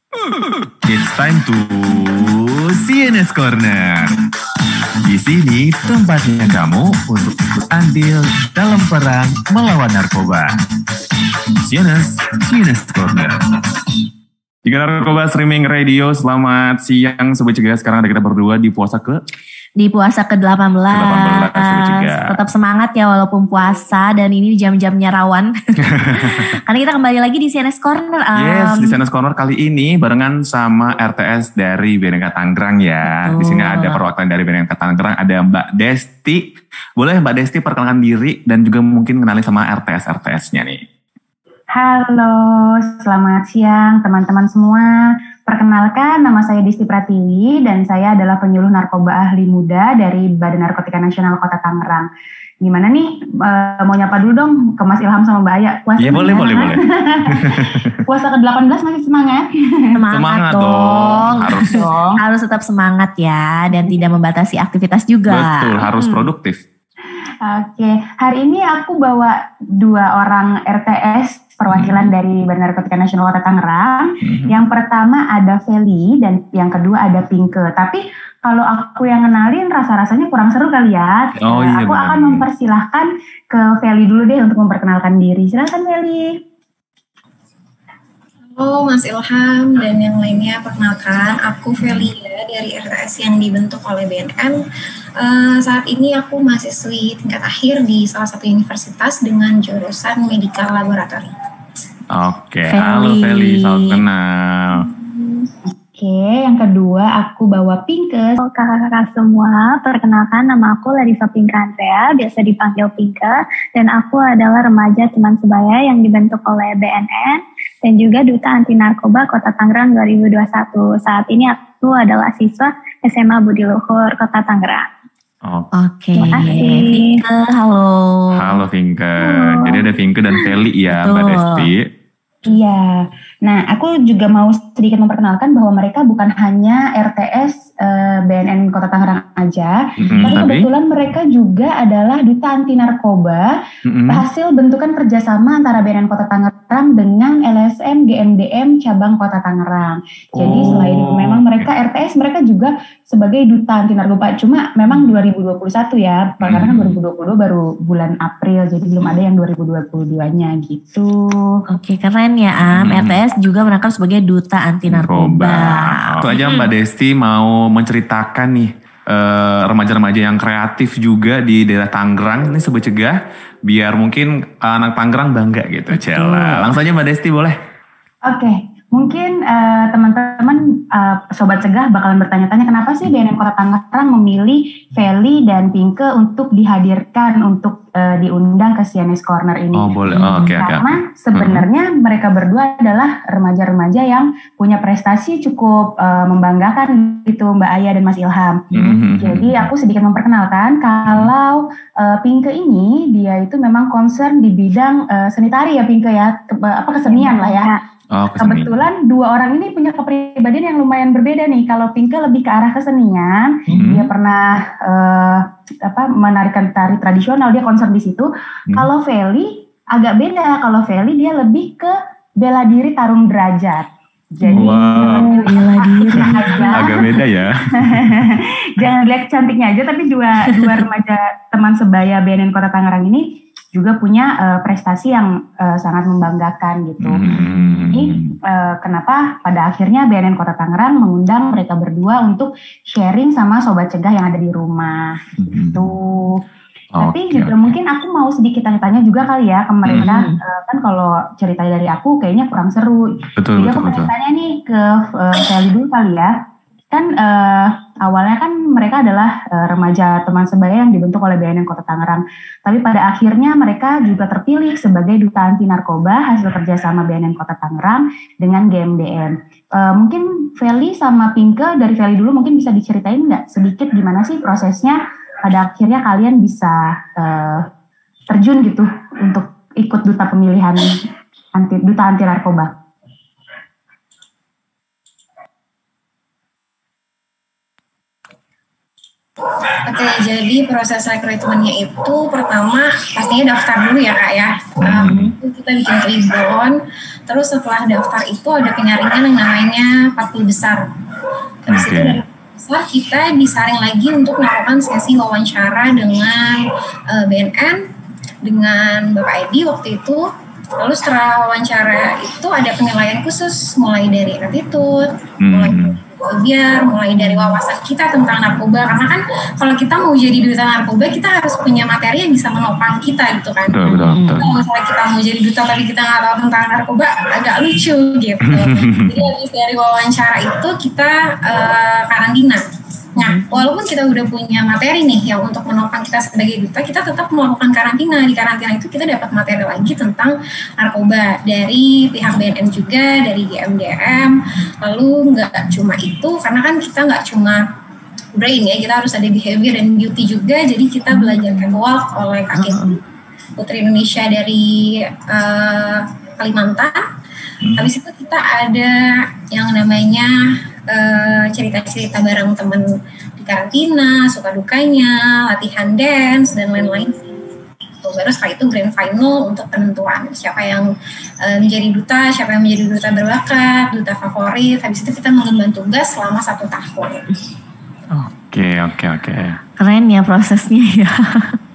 It's time to CNS Corner. Di sini tempatnya kamu untuk ikut andil dalam perang melawan narkoba. CNS Corner. Jika narkoba streaming radio, selamat siang Sobat Cegah. Sekarang ada kita berdua di puasa ke-18. Tetap semangat ya walaupun puasa dan ini jam-jamnya rawan. Karena kita kembali lagi di CNS Corner. Yes, di CNS Corner kali ini barengan sama RTS dari BNK Tangerang ya. Di sini ada perwakilan dari BNK Tangerang, ada Mbak Desti. Boleh Mbak Desti perkenalkan diri dan juga mungkin kenalin sama RTS-nya nih. Halo, selamat siang teman-teman semua. Perkenalkan, nama saya Desti Pratiwi dan saya adalah penyuluh narkoba ahli muda dari Badan Narkotika Nasional Kota Tangerang. Gimana nih, mau nyapa dulu dong ke Mas Ilham sama Mbak Aya. Iya boleh. Puasa ke-18 masih semangat? Semangat dong. Harus tetap semangat ya dan tidak membatasi aktivitas juga. Betul, harus produktif. Oke, hari ini aku bawa 2 orang RTS perwakilan dari Badan Narkotika Nasional Kota Tangerang. Yang pertama ada Feli dan yang kedua ada Pinke. Tapi kalau aku yang kenalin rasa-rasanya kurang seru kali ya. Aku akan mempersilahkan ke Feli dulu deh untuk memperkenalkan diri. Silakan Feli. Halo Mas Ilham dan yang lainnya, perkenalkan aku Felia dari RTS yang dibentuk oleh BNN. Saat ini aku mahasiswi tingkat akhir di salah satu universitas dengan jurusan Medical Laboratory. Oke, halo Feli, salam kenal. Oke, yang kedua aku bawa Pinke. Kakak-kakak semua, perkenalkan nama aku Larissa Pinke Andrea, biasa dipanggil Pinke, dan aku adalah remaja teman sebaya yang dibentuk oleh BNN dan juga Duta Anti Narkoba Kota Tangerang 2021. Saat ini aku adalah siswa SMA Budi Luhur Kota Tangerang. Oke. Terima kasih. Pinke, halo. Halo Pinke. Jadi ada Pinke dan Feli ya. Betul. Mbak Desti. Iya, nah aku juga mau sedikit memperkenalkan bahwa mereka bukan hanya RTS BNN Kota Tangerang aja, tapi kebetulan mereka juga adalah Duta Anti Narkoba, hasil bentukan kerjasama antara BNN Kota Tangerang dengan LSM GMDM cabang Kota Tangerang. Jadi selain memang mereka RTS, mereka juga sebagai Duta Anti Narkoba, cuma memang 2021 ya, karena kan 2020 baru bulan April, jadi belum ada yang 2022-nya gitu. Oke, keren ya RTS juga merangkap sebagai Duta Anti Narkoba. Itu aja Mbak Desti mau menceritakan nih remaja-remaja yang kreatif juga di daerah Tangerang ini Sobat Cegah, biar mungkin anak Tangerang bangga gitu. Cela. Langsung aja Mbak Desti boleh. Oke, mungkin teman-teman Sobat Cegah bakalan bertanya-tanya kenapa sih BNN Kota Tangerang memilih Feli dan Pinke untuk dihadirkan untuk diundang ke CNS Corner ini. Oh boleh, oke. Karena sebenarnya mereka berdua adalah remaja-remaja yang punya prestasi cukup membanggakan gitu Mbak Aya dan Mas Ilham. Jadi aku sedikit memperkenalkan kalau Pinke ini dia itu memang concern di bidang seni tari ya Pinke ya, kesenian lah ya. Kebetulan 2 orang ini punya kepribadian yang lumayan berbeda nih. Kalau Pinke lebih ke arah kesenian, dia pernah menarikan tari tradisional, dia konser di situ. Kalau Feli agak beda. Kalau Feli dia lebih ke bela diri tarung derajat. Jadi bela diri agak beda ya. Jangan lihat cantiknya aja, tapi dua remaja teman sebaya BNN Kota Tangerang ini juga punya prestasi yang sangat membanggakan gitu. Jadi kenapa pada akhirnya BNN Kota Tangerang mengundang mereka berdua untuk sharing sama Sobat Cegah yang ada di rumah gitu. Tapi juga mungkin aku mau sedikit tanya-tanya juga kali ya ke mereka. Kan kalau cerita dari aku kayaknya kurang seru. Jadi aku mau tanya nih ke Feli dulu kali ya. Kan awalnya kan mereka adalah remaja teman sebaya yang dibentuk oleh BNN Kota Tangerang. Tapi pada akhirnya mereka juga terpilih sebagai Duta Anti Narkoba hasil kerjasama BNN Kota Tangerang dengan GMDM. Mungkin Feli sama Pinke, dari Feli dulu mungkin bisa diceritain nggak sedikit gimana sih prosesnya pada akhirnya kalian bisa terjun gitu untuk ikut duta pemilihan Duta Anti Narkoba. Oke, jadi proses rekrutmennya itu pertama pastinya daftar dulu ya Kak ya. Kita bikin klibon, terus setelah daftar itu ada penyaringan yang namanya 40 besar. Habis itu dari 40 besar kita disaring lagi untuk melakukan sesi wawancara dengan BNN, dengan Bapak Edi waktu itu. Lalu setelah wawancara itu ada penilaian khusus, mulai dari attitude, mulai dari wawasan kita tentang narkoba. Karena kan kalau kita mau jadi duta narkoba, kita harus punya materi yang bisa menopang kita gitu kan. Betul. Kalau misalnya kita mau jadi duta tapi kita nggak tahu tentang narkoba, agak lucu gitu. Jadi habis dari wawancara itu kita karantina. Nah, walaupun kita udah punya materi nih ya untuk menopang kita sebagai duta, kita tetap melakukan karantina. Di karantina itu kita dapat materi lagi tentang narkoba dari pihak BNN juga, dari GMDM. Lalu nggak cuma itu, karena kan kita nggak cuma brain ya, kita harus ada behavior dan beauty juga. Jadi kita belajar catwalk oleh kakek Putri Indonesia dari Kalimantan. Habis itu kita ada yang namanya cerita-cerita bareng teman di karantina, suka dukanya, latihan dance dan lain-lain. Baru setelah itu grand final untuk penentuan siapa yang menjadi duta, siapa yang menjadi duta berbakat, duta favorit. Habis itu kita mengemban tugas selama 1 tahun. Oke. Keren ya prosesnya ya.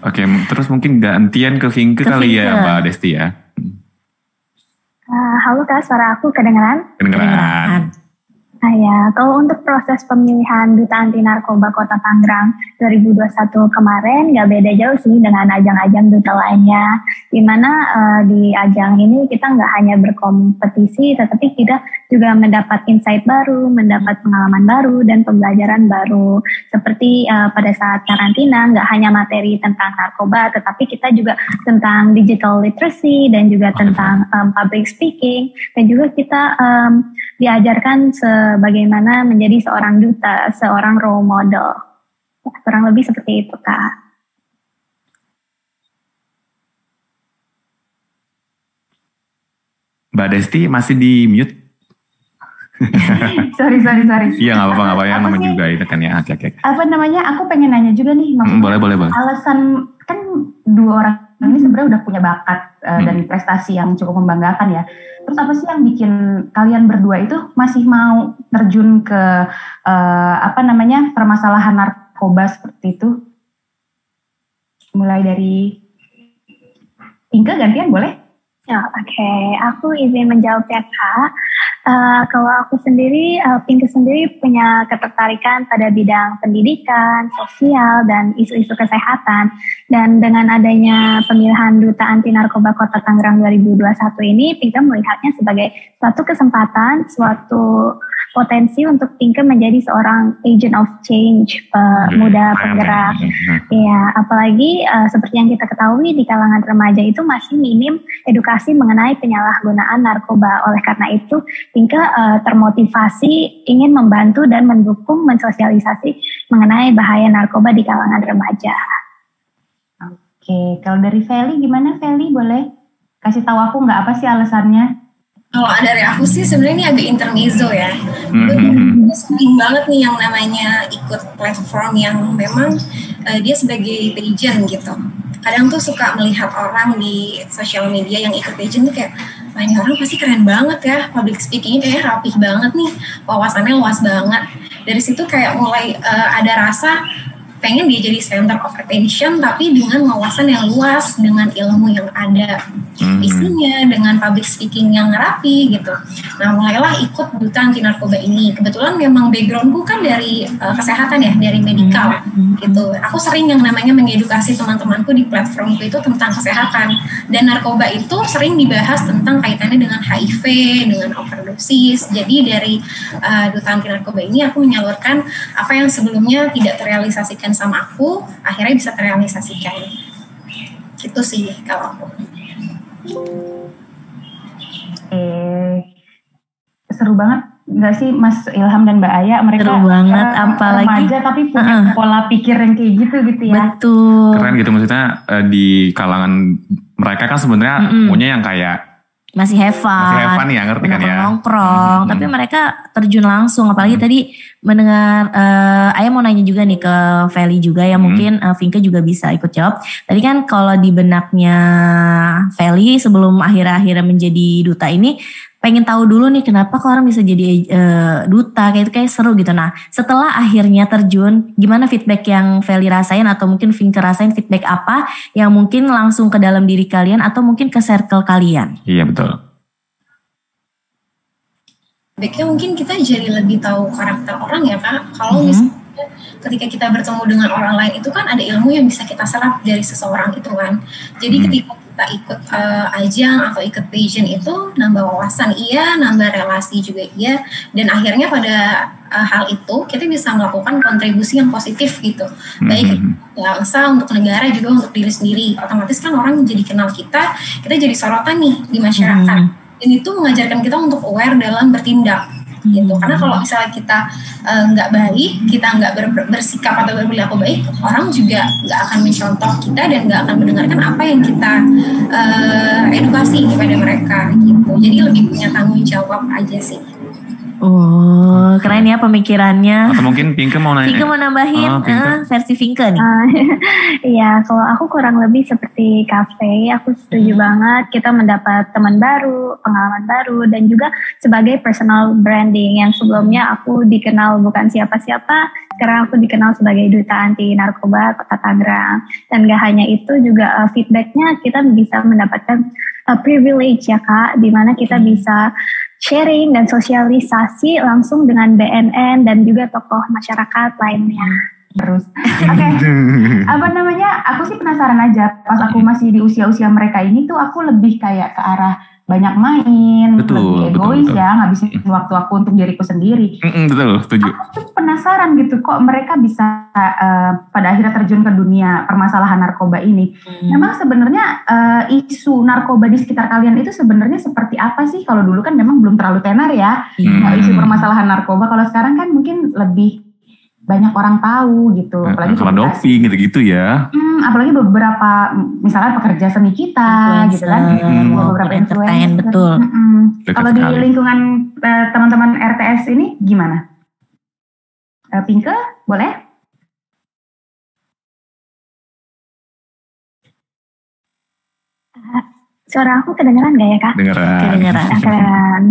Oke, terus mungkin gantian ke Vinke kali ya Mbak Desti ya. Halo Kak, suara aku kedengeran? Kedengeran. Ya, kalau untuk proses pemilihan Duta Anti Narkoba Kota Tangerang 2021 kemarin nggak beda jauh sih dengan ajang-ajang duta lainnya. Di mana di ajang ini kita nggak hanya berkompetisi, tetapi kita juga mendapat insight baru, mendapat pengalaman baru dan pembelajaran baru. Seperti pada saat karantina nggak hanya materi tentang narkoba, tetapi kita juga tentang digital literacy dan juga tentang public speaking, dan juga kita diajarkan bagaimana menjadi seorang duta, seorang role model. Kurang lebih seperti itu, Kak. Mbak Desti masih di mute? Sorry. Iya nggak apa-apa yang namanya juga itu kan ya. Oke. Apa namanya? Aku pengen nanya juga nih, maksudnya boleh. alasan kan 2 orang ini sebenarnya udah punya bakat dan prestasi yang cukup membanggakan ya. Terus apa sih yang bikin kalian berdua itu masih mau terjun ke permasalahan narkoba seperti itu? Mulai dari Inka, gantian boleh? Ya, oke. Aku izin menjawab ya Kak. Kalau aku sendiri, Pinke sendiri punya ketertarikan pada bidang pendidikan, sosial, dan isu-isu kesehatan. Dan dengan adanya pemilihan Duta Anti Narkoba Kota Tangerang 2021 ini, Pinke melihatnya sebagai suatu kesempatan, suatu potensi untuk Pinke menjadi seorang agent of change, muda penggerak. Ya, apalagi seperti yang kita ketahui di kalangan remaja itu masih minim edukasi mengenai penyalahgunaan narkoba. Oleh karena itu, Pinke termotivasi ingin membantu dan mendukung mensosialisasi mengenai bahaya narkoba di kalangan remaja. Oke, kalau dari Feli gimana Feli? Boleh kasih tahu aku nggak apa sih alasannya? Kalau dari aku sih sebenarnya ini agak intermezzo ya. Gue sering banget nih yang namanya ikut platform yang memang dia sebagai agent gitu. Kadang tuh suka melihat orang di sosial media yang ikut agent tuh kayak, wah ini orang pasti keren banget ya, public speakingnya kayak rapih banget nih, wawasannya luas banget. Dari situ kayak mulai ada rasa pengen dia jadi center of attention, tapi dengan wawasan yang luas, dengan ilmu yang ada isinya, dengan public speaking yang rapi gitu. Nah mulailah ikut Duta Anti Narkoba ini. Kebetulan memang backgroundku kan dari kesehatan ya, dari medikal gitu. Aku sering yang namanya mengedukasi teman-temanku di platformku itu tentang kesehatan. Dan narkoba itu sering dibahas tentang kaitannya dengan HIV, dengan overdosis. Jadi dari Duta Anti Narkoba ini aku menyalurkan apa yang sebelumnya tidak terrealisasikan sama aku, akhirnya bisa terrealisasikan. Gitu sih kalau aku. Seru banget nggak sih Mas Ilham dan Mbak Aya? Mereka seru banget, apalagi remaja tapi punya pola pikir yang kayak gitu ya. Betul. Keren gitu, maksudnya di kalangan mereka kan sebenarnya punya yang kayak masih have fun ya, ngerti kan ya. Nongkrong, tapi mereka terjun langsung. Apalagi tadi mendengar, Ayah mau nanya juga nih ke Feli juga ya, mungkin Vinke juga bisa ikut jawab. Tadi kan kalau di benaknya Feli sebelum akhir-akhirnya menjadi duta ini, pengen tahu dulu nih kenapa kok orang bisa jadi duta, kayak seru gitu. Nah setelah akhirnya terjun, gimana feedback yang Feli rasain atau mungkin Vinke rasain, feedback apa yang mungkin langsung ke dalam diri kalian atau mungkin ke circle kalian? Iya betul. Feedbacknya mungkin kita jadi lebih tahu karakter orang ya Kak. Kalau misalnya ketika kita bertemu dengan orang lain itu kan ada ilmu yang bisa kita serap dari seseorang itu kan. Jadi ketika kita ikut ajang atau ikut pageant itu nambah wawasan iya, nambah relasi juga iya, dan akhirnya pada hal itu kita bisa melakukan kontribusi yang positif gitu, baik bangsa, untuk negara, juga untuk diri sendiri. Otomatis kan orang jadi kenal kita jadi sorotan nih di masyarakat, dan itu mengajarkan kita untuk aware dalam bertindak gitu. Karena kalau misalnya kita nggak baik, kita nggak bersikap atau berperilaku baik, orang juga nggak akan mencontoh kita dan nggak akan mendengarkan apa yang kita edukasi kepada mereka gitu. Jadi lebih punya tanggung jawab aja sih. Oh, keren ya pemikirannya. Atau mungkin Vinke mau nanya. Vinke mau nambahin versi Vinke nih. Iya, kalau aku kurang lebih seperti Cafe, aku setuju banget kita mendapat teman baru, pengalaman baru, dan juga sebagai personal branding yang sebelumnya aku dikenal bukan siapa-siapa, sekarang aku dikenal sebagai duta anti narkoba Kota Tangerang. Dan gak hanya itu, juga feedbacknya kita bisa mendapatkan privilege ya Kak, di mana kita bisa sharing dan sosialisasi langsung dengan BNN dan juga tokoh masyarakat lainnya. Terus, oke, apa namanya? Aku sih penasaran aja. Pas aku masih di usia-usia mereka ini tuh, aku lebih kayak ke arah banyak main, lebih egois ya, ngabisin waktu aku untuk diriku sendiri. Betul, setuju. Aku tuh penasaran gitu, kok mereka bisa pada akhirnya terjun ke dunia permasalahan narkoba ini. Memang sebenarnya isu narkoba di sekitar kalian itu sebenarnya seperti apa sih? Kalau dulu kan memang belum terlalu tenar ya, isu permasalahan narkoba. Kalau sekarang kan mungkin lebih banyak orang tahu gitu, apalagi kalau doping gitu-gitu ya. Apalagi beberapa misalnya pekerja seni kita gitu kan, beberapa influencer. Betul. Kalau di lingkungan teman-teman RTS ini gimana? Vinke, boleh? Suara aku kedengeran gak ya Kak? Kedengeran.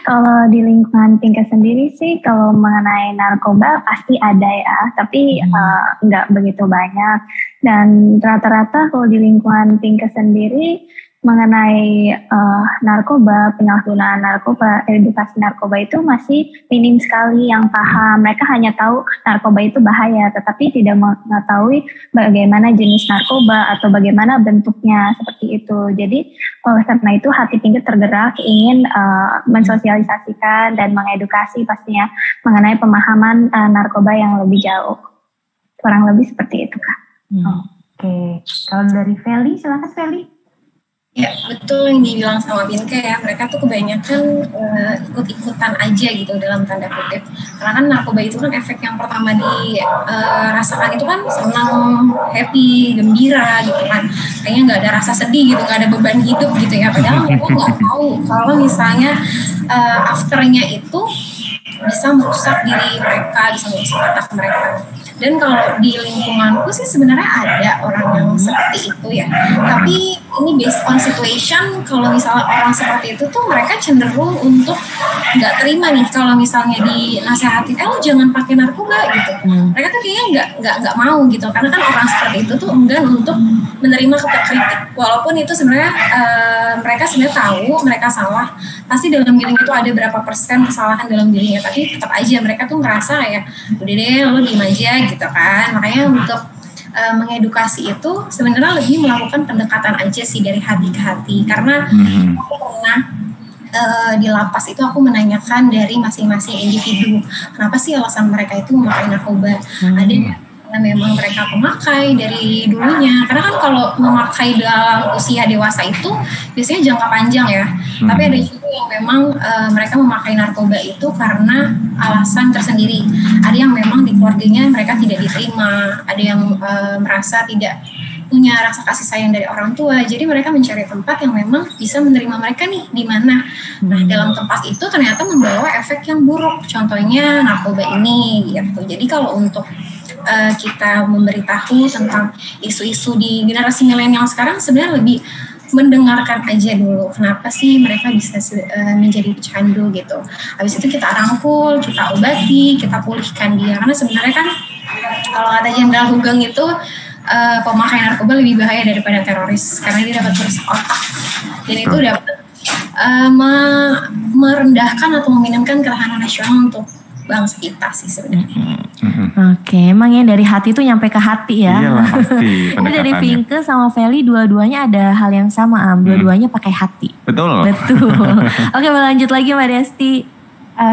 Kalau di lingkungan Vinke sendiri sih, kalau mengenai narkoba pasti ada ya, tapi nggak begitu banyak. Dan rata-rata kalau di lingkungan Vinke sendiri mengenai narkoba, penyalahgunaan narkoba, edukasi narkoba itu masih minim sekali yang paham. Mereka hanya tahu narkoba itu bahaya, tetapi tidak mengetahui bagaimana jenis narkoba atau bagaimana bentuknya seperti itu. Jadi oleh karena itu hati Vinke tergerak ingin mensosialisasikan dan mengedukasi pastinya mengenai pemahaman narkoba yang lebih jauh. Kurang lebih seperti itu Kak. Oke, kalau dari Feli, silakan Feli. Ya betul yang dibilang sama Vinke ya, mereka tuh kebanyakan ikut-ikutan aja gitu dalam tanda kutip. Karena kan narkoba itu kan efek yang pertama dirasakan itu kan senang, happy, gembira gitu kan. Kayaknya nggak ada rasa sedih gitu, nggak ada beban hidup gitu ya. Padahal mereka nggak tahu kalau misalnya afternya itu bisa merusak diri mereka, bisa merusak otak mereka. Dan kalau di lingkunganku sih sebenarnya ada orang yang seperti itu ya. Tapi ini based on situation, kalau misalnya orang seperti itu tuh mereka cenderung untuk nggak terima nih kalau misalnya dinasehatin, lo jangan pakai narkoba gitu. Mereka tuh kayaknya nggak mau gitu, karena kan orang seperti itu tuh enggan untuk menerima kritik. Walaupun itu sebenarnya mereka sebenarnya tahu mereka salah, pasti dalam dirinya itu ada berapa persen kesalahan dalam dirinya, tapi tetap aja mereka tuh ngerasa kayak udah deh lo diem aja gitu kan. Makanya untuk mengedukasi itu sebenarnya lebih melakukan pendekatan aja sih dari hati ke hati. Karena aku pernah di lapas itu aku menanyakan dari masing-masing individu, kenapa sih alasan mereka itu memakai narkoba. Ada karena memang mereka pemakai dari dulunya, karena kan kalau memakai dalam usia dewasa itu biasanya jangka panjang ya. Tapi ada juga yang memang mereka memakai narkoba itu karena alasan tersendiri. Ada yang memang di keluarganya mereka tidak diterima, ada yang merasa tidak punya rasa kasih sayang dari orang tua. Jadi mereka mencari tempat yang memang bisa menerima mereka nih di mana. Nah, dalam tempat itu ternyata membawa efek yang buruk. Contohnya narkoba ini gitu. Jadi kalau untuk kita memberitahu tentang isu-isu di generasi milenial sekarang, sebenarnya lebih mendengarkan aja dulu kenapa sih mereka bisa menjadi pecandu gitu. Habis itu kita rangkul, kita obati, kita pulihkan dia. Karena sebenarnya kan kalau kata Jenderal Hugeng itu pemakai narkoba lebih bahaya daripada teroris karena dia dapat merusak otak. Dan itu dapat merendahkan atau meminimkan ketahanan nasional untuk bangsa kita sih sebenarnya. Oke, emang ya dari hati itu nyampe ke hati ya. Iyalah pasti. Ini dari Vinke sama Feli dua-duanya ada hal yang sama, dua-duanya pakai hati. Betul. Oke, lanjut lagi Mbak Desti.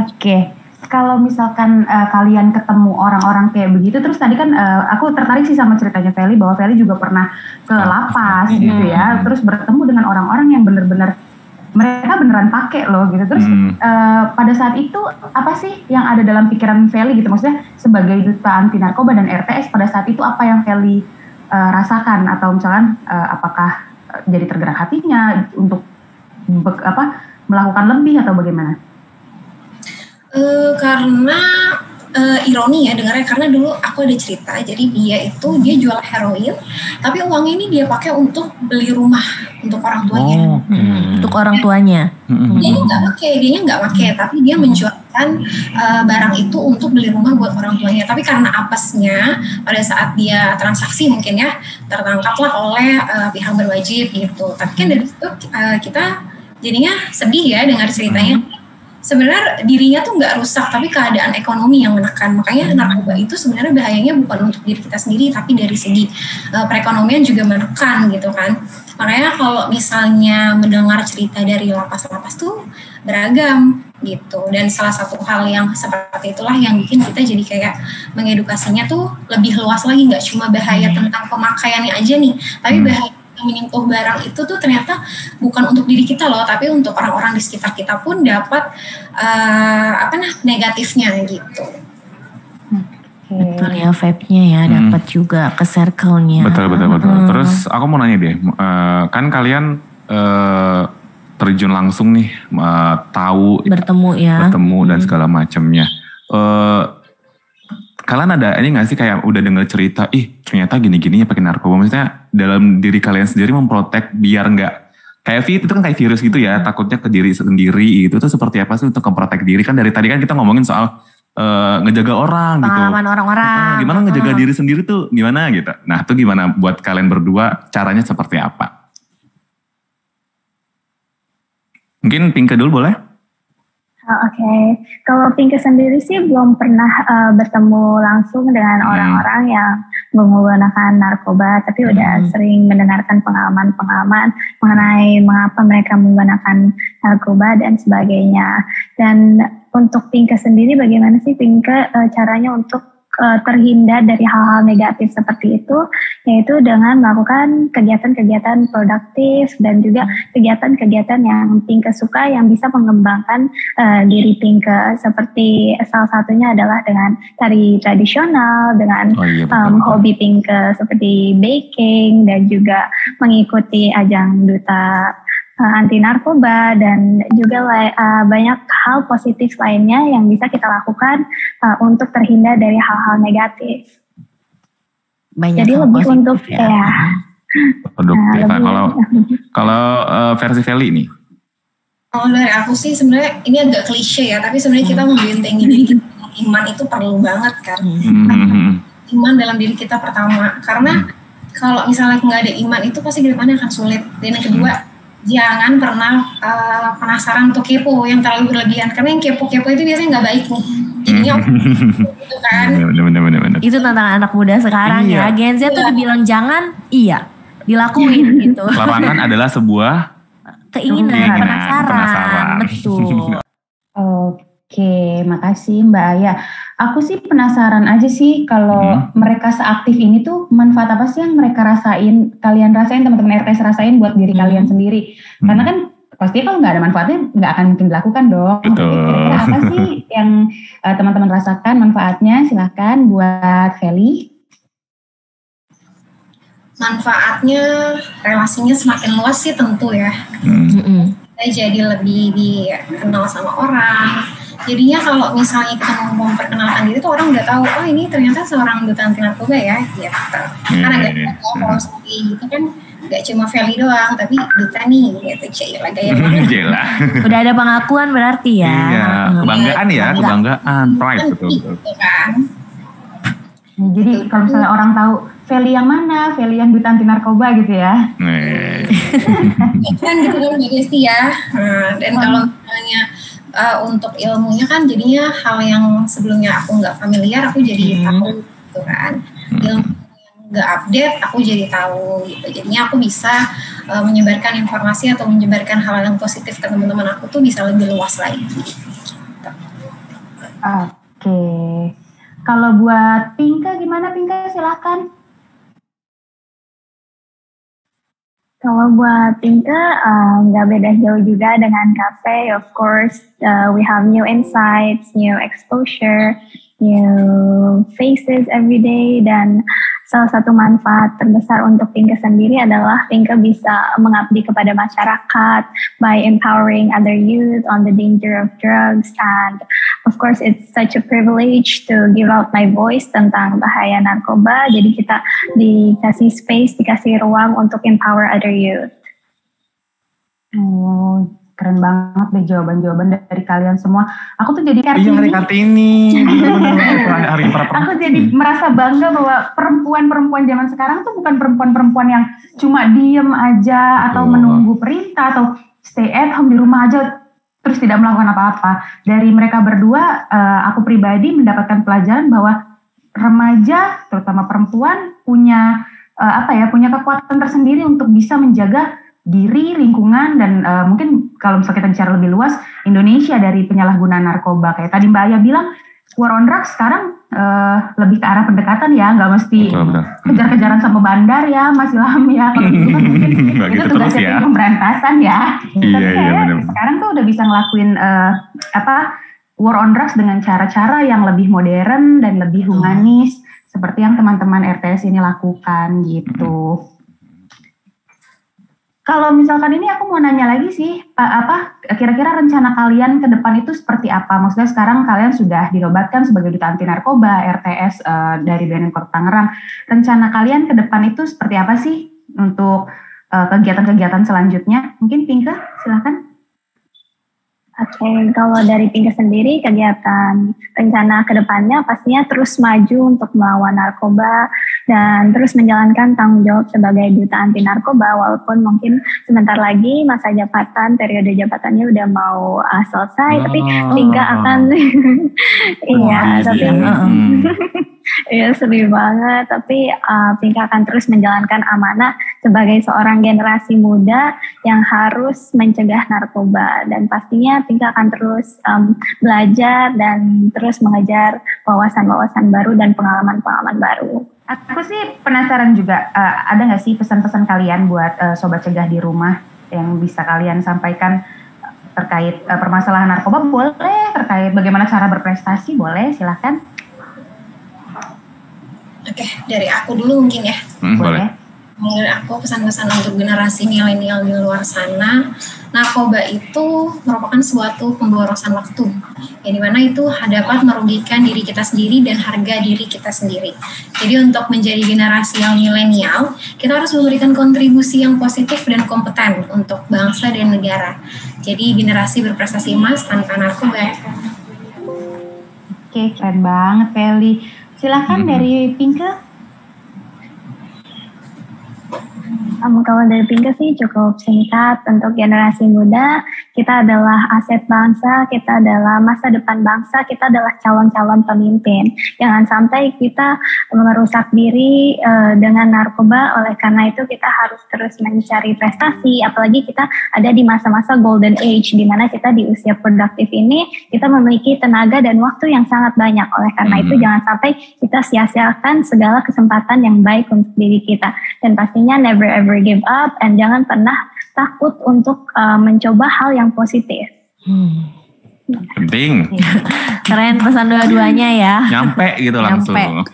Oke. Kalau misalkan kalian ketemu orang-orang kayak begitu, terus tadi kan aku tertarik sih sama ceritanya Feli bahwa Feli juga pernah ke lapas gitu ya, terus bertemu dengan orang-orang yang benar-benar mereka beneran pakai loh gitu. Terus pada saat itu apa sih yang ada dalam pikiran Feli gitu? Maksudnya sebagai duta anti narkoba dan RTS pada saat itu apa yang Feli rasakan? Atau misalkan apakah jadi tergerak hatinya untuk melakukan lebih atau bagaimana? Karena ironi ya dengarnya, karena dulu aku ada cerita, jadi dia jual heroin, tapi uangnya ini dia pakai untuk beli rumah untuk orang tuanya. Untuk orang tuanya. Dia nggak pakai, tapi dia menjualkan barang itu untuk beli rumah buat orang tuanya. Tapi karena apesnya pada saat dia transaksi mungkin ya tertangkaplah oleh pihak berwajib gitu. Tapi kan dari situ kita jadinya sedih ya dengar ceritanya. Sebenarnya dirinya tuh nggak rusak, tapi keadaan ekonomi yang menekan. Makanya narkoba itu sebenarnya bahayanya bukan untuk diri kita sendiri, tapi dari segi perekonomian juga menekan gitu kan. Makanya kalau misalnya mendengar cerita dari lapas-lapas tuh beragam gitu. Dan salah satu hal yang seperti itulah yang bikin kita jadi kayak mengedukasinya tuh lebih luas lagi, nggak cuma bahaya tentang pemakaiannya aja nih, tapi bahaya menyentuh barang itu tuh ternyata bukan untuk diri kita loh, tapi untuk orang-orang di sekitar kita pun dapat negatifnya gitu. Betul ya, vibe-nya ya dapat juga ke circle-nya. Betul. Terus aku mau nanya deh, kan kalian terjun langsung nih, tahu bertemu dan segala macamnya. Kalian ada ini nggak sih kayak udah dengar cerita, ternyata gini-gininya pakai narkoba. Maksudnya dalam diri kalian sendiri memprotek biar nggak kayak itu kan kayak virus gitu ya, takutnya ke diri sendiri gitu. Itu seperti apa sih untuk memprotek diri? Kan dari tadi kan kita ngomongin soal ngejaga orang gitu. Pengalaman orang-orang. Gimana ngejaga diri sendiri tuh gimana gitu. Nah itu gimana buat kalian berdua, caranya seperti apa? Mungkin Pinke dulu boleh? Oke. Kalau Pinke sendiri sih belum pernah bertemu langsung dengan orang-orang yang menggunakan narkoba, tapi udah sering mendengarkan pengalaman-pengalaman mengenai mengapa mereka menggunakan narkoba dan sebagainya. Dan untuk Pinke sendiri, bagaimana sih Pinke caranya untuk terhindar dari hal-hal negatif seperti itu, yaitu dengan melakukan kegiatan-kegiatan produktif dan juga kegiatan-kegiatan yang Pinke suka yang bisa mengembangkan diri Pinke, seperti salah satunya adalah dengan tari tradisional, dengan hobi Pinke seperti baking dan juga mengikuti ajang duta anti narkoba, dan juga banyak hal positif lainnya yang bisa kita lakukan untuk terhindar dari hal-hal negatif. Jadi lebih untuk produktif. Kalau versi Feli nih? Kalau dari aku sih sebenarnya ini agak klise ya, tapi sebenarnya kita membentengi diri kita dengan iman itu perlu banget kan. Iman dalam diri kita pertama, karena kalau misalnya nggak ada iman itu pasti ke depannya akan sulit. Dan yang kedua, jangan pernah penasaran atau kepo yang terlalu berlebihan, karena yang kepo-kepo itu biasanya nggak baik nih. Jadinya gitu kan. Bener. Itu tantangan anak muda sekarang ya. Gen Z tuh dibilang jangan, dilakuin gitu. Lapangan adalah sebuah keinginan, penasaran. Betul. Oke, makasih Mbak Aya. Aku sih penasaran aja sih kalau mereka seaktif ini tuh manfaat apa sih yang mereka rasain, kalian rasain, teman-teman RTS rasain buat diri kalian sendiri. Karena kan pasti kalau nggak ada manfaatnya nggak akan mungkin dilakukan dong. Kira-kira apa sih yang teman-teman rasakan manfaatnya? Silakan buat Feli. manfaatnya relasinya semakin luas sih tentu ya. Kita jadi lebih dikenal sama orang. Jadinya kalau misalnya kita mau memperkenalkan diri tuh orang udah tahu, oh ini ternyata seorang duta anti narkoba ya, gitu. Karena gak kalau seperti gitu kan gak cuma Feli doang, tapi duta nih, gitu. Cila gaya banget. Udah ada pengakuan berarti ya. Iya, kebanggaan ya, kebanggaan, pride betul. Gitu kan. Jadi kalau misalnya orang tahu Feli yang mana, Feli yang duta anti narkoba gitu ya. Kan gitu kan sih ya. Dan kalau misalnya untuk ilmunya kan jadinya hal yang sebelumnya aku nggak familiar, aku jadi tahu gitu kan. Ilmu yang nggak update, aku jadi tahu gitu. Jadinya aku bisa menyebarkan informasi atau menyebarkan hal yang positif ke teman-teman aku tuh bisa lebih luas lagi. Oke. Kalau buat Pinka gimana Pinka? Silakan. Kalau buat Pinka, nggak beda jauh juga dengan Cafe. Of course, we have new insights, new exposure, new faces every day. Dan salah satu manfaat terbesar untuk Pinka sendiri adalah Pinka bisa mengabdi kepada masyarakat by empowering other youth on the danger of drugs. And of course, it's such a privilege to give out my voice tentang bahaya narkoba. Jadi kita dikasih space, dikasih ruang untuk empower other youth. Oh, keren banget deh jawaban-jawaban dari kalian semua. Aku tuh jadi Kartini. Iya, hari Kartini. Aku jadi merasa bangga bahwa perempuan-perempuan zaman sekarang tuh bukan perempuan-perempuan yang cuma diem aja atau menunggu perintah atau stay at home di rumah aja terus tidak melakukan apa-apa. Dari mereka berdua, aku pribadi mendapatkan pelajaran bahwa remaja, terutama perempuan, punya punya kekuatan tersendiri untuk bisa menjaga diri, lingkungan, dan mungkin kalau misalnya kita bicara lebih luas, Indonesia dari penyalahgunaan narkoba. Kayak tadi Mbak Aya bilang, war on drugs sekarang lebih ke arah pendekatan ya, nggak mesti kejar-kejaran sama bandar ya, Mas Ilham ya. Kalau gitu kan mungkin itu tugasnya ya. Pemberantasan ya. Tapi sekarang tuh udah bisa ngelakuin war on drugs dengan cara-cara yang lebih modern dan lebih humanis, seperti yang teman-teman RTS ini lakukan gitu. Kalau misalkan ini aku mau nanya lagi sih, kira-kira rencana kalian ke depan itu seperti apa? Maksudnya sekarang kalian sudah dinobatkan sebagai duta anti narkoba RTS dari BNN Kota Tangerang. Rencana kalian ke depan itu seperti apa sih untuk kegiatan-kegiatan selanjutnya? Mungkin Pinka, silakan. Oke, kalau dari Pinka sendiri, kegiatan rencana ke depannya pastinya terus maju untuk melawan narkoba dan terus menjalankan tanggung jawab sebagai duta anti narkoba, walaupun mungkin sebentar lagi masa jabatan, periode jabatannya udah mau selesai, tapi Pinka akan iya sedih banget, tapi Pinka akan terus menjalankan amanah sebagai seorang generasi muda yang harus mencegah narkoba, dan pastinya Pinka akan terus belajar dan terus mengejar wawasan-wawasan baru dan pengalaman-pengalaman baru. Aku sih penasaran juga, ada nggak sih pesan-pesan kalian buat Sobat Cegah di rumah yang bisa kalian sampaikan terkait permasalahan narkoba? Boleh, terkait bagaimana cara berprestasi, boleh, silahkan. Oke, dari aku dulu mungkin ya. Boleh. Menurut aku pesan-pesan untuk generasi milenial di luar sana, narkoba itu merupakan suatu pemborosan waktu, yang dimana itu dapat merugikan diri kita sendiri dan harga diri kita sendiri. Jadi untuk menjadi generasi yang milenial, kita harus memberikan kontribusi yang positif dan kompeten untuk bangsa dan negara. Jadi generasi berprestasi emas tanpa narkoba. Oke, keren banget Feli. Silahkan dari Pinka. Kalau dari Pinka sih cukup singkat. Untuk generasi muda, kita adalah aset bangsa, kita adalah masa depan bangsa, kita adalah calon-calon pemimpin. Jangan sampai kita merusak diri dengan narkoba. Oleh karena itu kita harus terus mencari prestasi, apalagi kita ada di masa-masa golden age, di mana kita di usia produktif ini kita memiliki tenaga dan waktu yang sangat banyak. Oleh karena itu jangan sampai kita sia-siakan segala kesempatan yang baik untuk diri kita, dan pastinya never ever give up, and jangan pernah takut untuk mencoba hal yang positif. Penting. Keren pesan dua-duanya ya. Nyampe gitu langsung.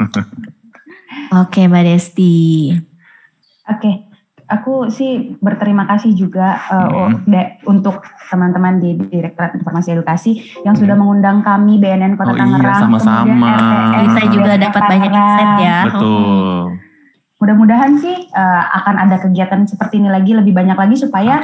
Oke Mbak Desti. Oke. Aku sih berterima kasih juga untuk teman-teman di Direktorat Informasi Edukasi yang sudah mengundang kami BNN Kota Tangerang. Iya, sama-sama. Kita juga dapat banyak insight ya. Betul. Mudah-mudahan sih akan ada kegiatan seperti ini lagi, lebih banyak lagi supaya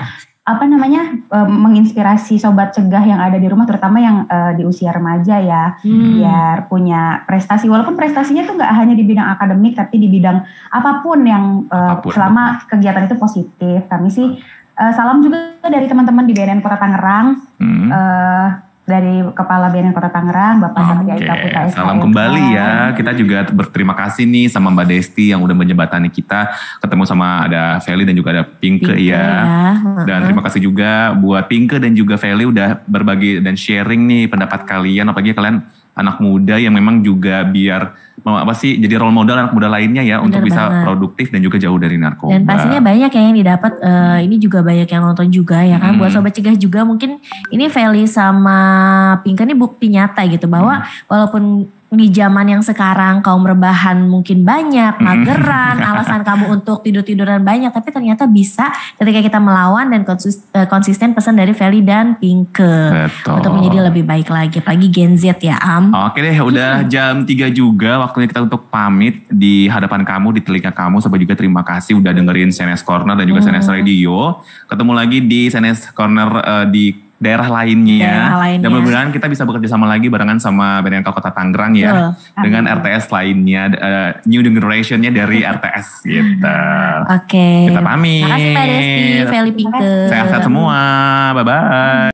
menginspirasi sobat cegah yang ada di rumah, terutama yang di usia remaja ya, biar punya prestasi, walaupun prestasinya tuh nggak hanya di bidang akademik, tapi di bidang apapun yang selama kegiatan itu positif. Kami sih salam juga dari teman-teman di BNN Kota Tangerang, dari Kepala BNN Kota Tangerang, Bapak Satria Ika Putra SHM. Salam kembali ya. Kita juga berterima kasih nih sama Mbak Desti yang udah menjembatani kita ketemu sama ada Feli dan juga ada Pinke ya. Dan terima kasih juga buat Pinke dan juga Feli udah berbagi dan sharing nih pendapat kalian, apalagi kalian anak muda yang memang juga biar jadi role model anak muda lainnya ya. Bener untuk bisa banget. Produktif dan juga jauh dari narkoba. Dan pastinya banyak yang didapat, ini juga banyak yang nonton juga ya kan. Buat sobat cegah juga mungkin ini Feli sama Pinka ini bukti nyata gitu bahwa walaupun di zaman yang sekarang kaum rebahan mungkin banyak, mageran, alasan kamu untuk tidur-tiduran banyak, tapi ternyata bisa ketika kita melawan dan konsisten pesan dari Feli dan Pinke untuk menjadi lebih baik lagi, apalagi Gen Z ya Am. Oke deh, udah jam 3 juga waktunya kita untuk pamit di hadapan kamu, di telinga kamu. Sampai juga terima kasih udah dengerin SNS Corner dan juga SNS Radio. Ketemu lagi di SNS Corner di daerah lainnya. Dan mudah-mudahan kita bisa bekerja sama lagi barengan sama BNN Kota Tangerang ya. Dengan RTS lainnya, new generationnya dari RTS gitu. Oke. Kita pamit. Terima kasih Mbak Desti, Feli, Pinke. Sehat-sehat semua. Bye-bye.